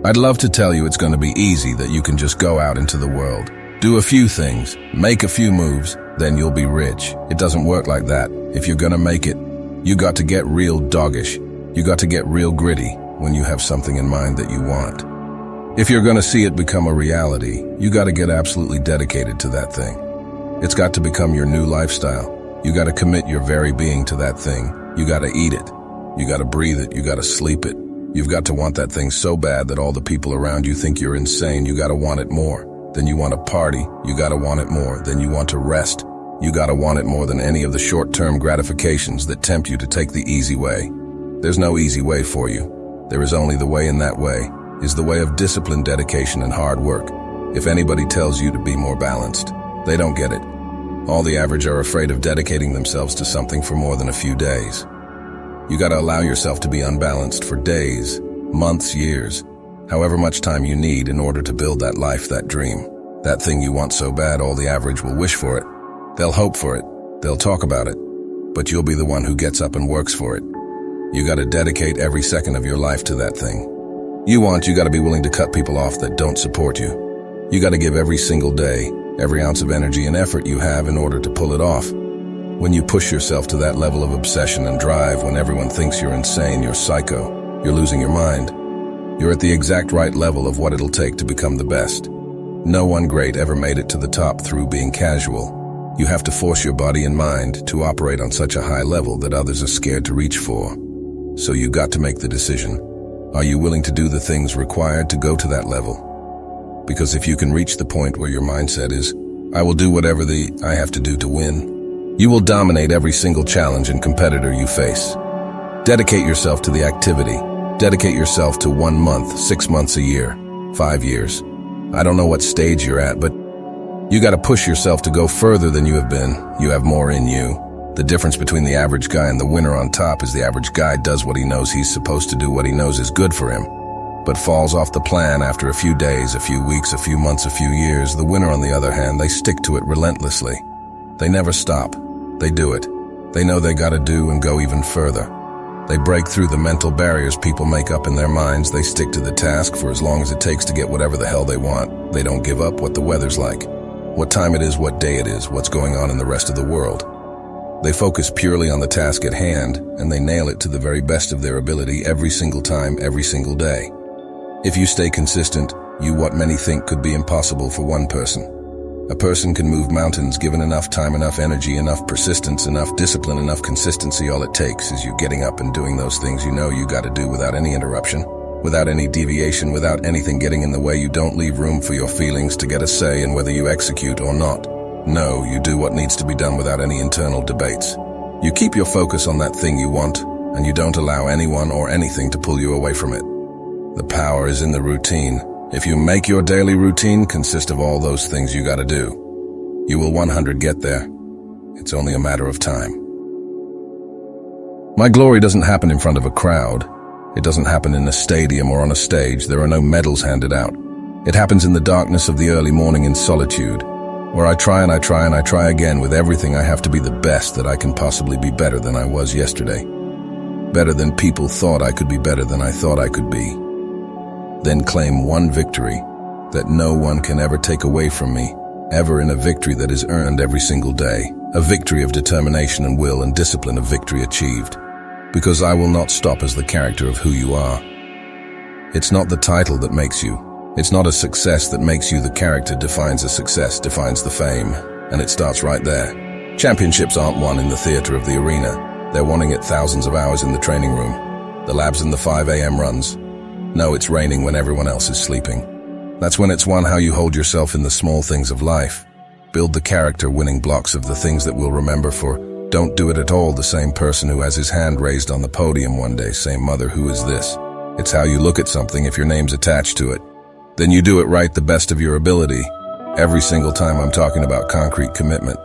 I'd love to tell you it's going to be easy, that you can just go out into the world, do a few things, make a few moves, then you'll be rich. It doesn't work like that. If you're going to make it, you got to get real doggish. You got to get real gritty when you have something in mind that you want. If you're going to see it become a reality, you got to get absolutely dedicated to that thing. It's got to become your new lifestyle. You got to commit your very being to that thing. You got to eat it. You got to breathe it. You got to sleep it. You've got to want that thing so bad that all the people around you think you're insane. You got to want it more. Then you want to party. You got to want it more. Then you want to rest. You got to want it more than any of the short-term gratifications that tempt you to take the easy way. There's no easy way for you. There is only the way, and that way is the way of discipline, dedication, and hard work. If anybody tells you to be more balanced, they don't get it. All the average are afraid of dedicating themselves to something for more than a few days. You got to allow yourself to be unbalanced for days, months, years, however much time you need in order to build that life, that dream, that thing you want so bad. All the average will wish for it. They'll hope for it. They'll talk about it. But you'll be the one who gets up and works for it. You got to dedicate every second of your life to that thing. You got to be willing to cut people off that don't support you. You got to give every single day, every ounce of energy and effort you have in order to pull it off. When you push yourself to that level of obsession and drive, when everyone thinks you're insane, you're psycho, you're losing your mind, you're at the exact right level of what it'll take to become the best. No one great ever made it to the top through being casual. You have to force your body and mind to operate on such a high level that others are scared to reach for. So you got to make the decision. Are you willing to do the things required to go to that level? Because if you can reach the point where your mindset is, I will do whatever I have to do to win, you will dominate every single challenge and competitor you face. Dedicate yourself to the activity. Dedicate yourself to 1 month, 6 months, a year, 5 years. I don't know what stage you're at, but you got to push yourself to go further than you have been. You have more in you. The difference between the average guy and the winner on top is the average guy does what he knows he's supposed to do, what he knows is good for him, but falls off the plan after a few days, a few weeks, a few months, a few years. The winner, on the other hand, they stick to it relentlessly. They never stop. They do it. They know they gotta do and go even further. They break through the mental barriers people make up in their minds. They stick to the task for as long as it takes to get whatever the hell they want. They don't give up what the weather's like, what time it is, what day it is, what's going on in the rest of the world. They focus purely on the task at hand, and they nail it to the very best of their ability every single time, every single day. If you stay consistent, what many think could be impossible for one person. A person can move mountains given enough time, enough energy, enough persistence, enough discipline, enough consistency. All it takes is you getting up and doing those things you know you got to do without any interruption, without any deviation, without anything getting in the way. You don't leave room for your feelings to get a say in whether you execute or not. No, you do what needs to be done without any internal debates. You keep your focus on that thing you want, and you don't allow anyone or anything to pull you away from it. The power is in the routine. If you make your daily routine consist of all those things you gotta do, you will 100 get there. It's only a matter of time. My glory doesn't happen in front of a crowd. It doesn't happen in a stadium or on a stage. There are no medals handed out. It happens in the darkness of the early morning, in solitude, where I try and I try and I try again with everything I have to be the best that I can possibly be, better than I was yesterday. Better than people thought I could be, better than I thought I could be. Then claim one victory that no one can ever take away from me, ever, in a victory that is earned every single day, a victory of determination and will and discipline, a victory achieved. Because I will not stop as the character of who you are. It's not the title that makes you. It's not a success that makes you. The character defines a success, defines the fame, and it starts right there. Championships aren't won in the theater of the arena. They're winning it thousands of hours in the training room, the labs and the 5 a.m. runs. No, it's raining when everyone else is sleeping. That's when it's won. How you hold yourself in the small things of life. Build the character, winning blocks of the things that we'll remember for. Don't do it at all the same person who has his hand raised on the podium one day, same mother, who is this? It's how you look at something. If your name's attached to it, then you do it right, the best of your ability. Every single time I'm talking about concrete commitment.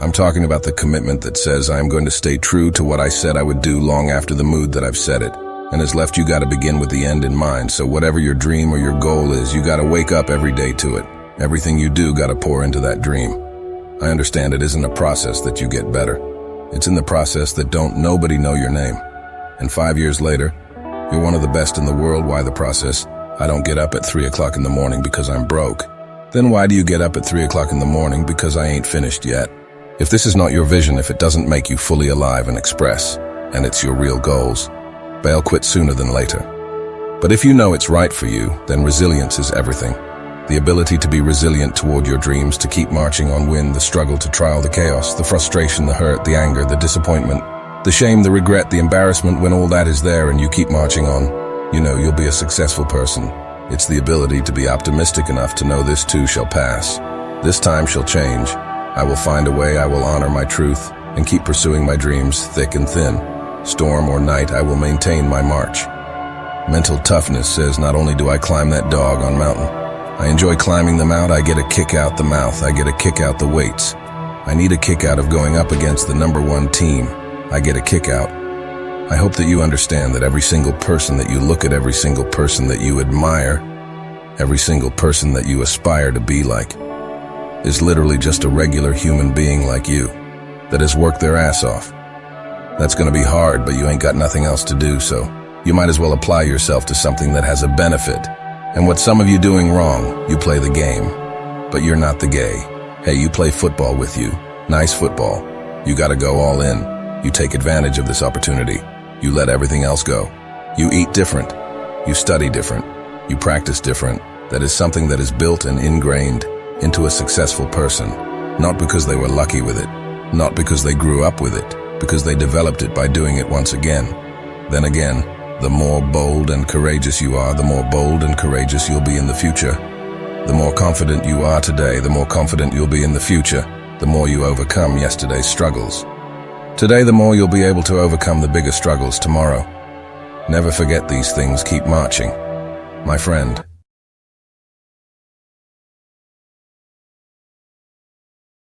I'm talking about the commitment that says I am going to stay true to what I said I would do long after the mood that I've said it. And has left, you got to begin with the end in mind. So whatever your dream or your goal is, you got to wake up every day to it. Everything you do got to pour into that dream. I understand it isn't a process that you get better. It's in the process that don't nobody know your name. And 5 years later, you're one of the best in the world. Why the process? I don't get up at 3 o'clock in the morning because I'm broke. Then why do you get up at 3 o'clock in the morning? Because I ain't finished yet. If this is not your vision, if it doesn't make you fully alive and express, and it's your real goals, bail quit sooner than later. But if you know it's right for you, then resilience is everything. The ability to be resilient toward your dreams, to keep marching on, win the struggle, to trial the chaos, the frustration, the hurt, the anger, the disappointment, the shame, the regret, the embarrassment. When all that is there and you keep marching on, you know you'll be a successful person. It's the ability to be optimistic enough to know this too shall pass. This time shall change. I will find a way, I will honor my truth, and keep pursuing my dreams, thick and thin. Storm or night, I will maintain my march. Mental toughness says not only do I climb that doggone mountain, I enjoy climbing the mount. I get a kick out the mouth, I get a kick out the weights. I need a kick out of going up against the #1 team. I get a kick out. I hope that you understand that every single person that you look at, every single person that you admire, every single person that you aspire to be like, is literally just a regular human being like you, that has worked their ass off. That's gonna be hard, but you ain't got nothing else to do, so you might as well apply yourself to something that has a benefit. And what some of you doing wrong, you play the game, but you're not the gay. Hey, you play football with you, nice football. You gotta go all in. You take advantage of this opportunity. You let everything else go. You eat different. You study different. You practice different. That is something that is built and ingrained into a successful person, not because they were lucky with it, not because they grew up with it, because they developed it by doing it once again. Then again, the more bold and courageous you are, the more bold and courageous you'll be in the future. The more confident you are today, the more confident you'll be in the future, the more you overcome yesterday's struggles. Today, the more you'll be able to overcome the bigger struggles tomorrow. Never forget these things, keep marching. My friend,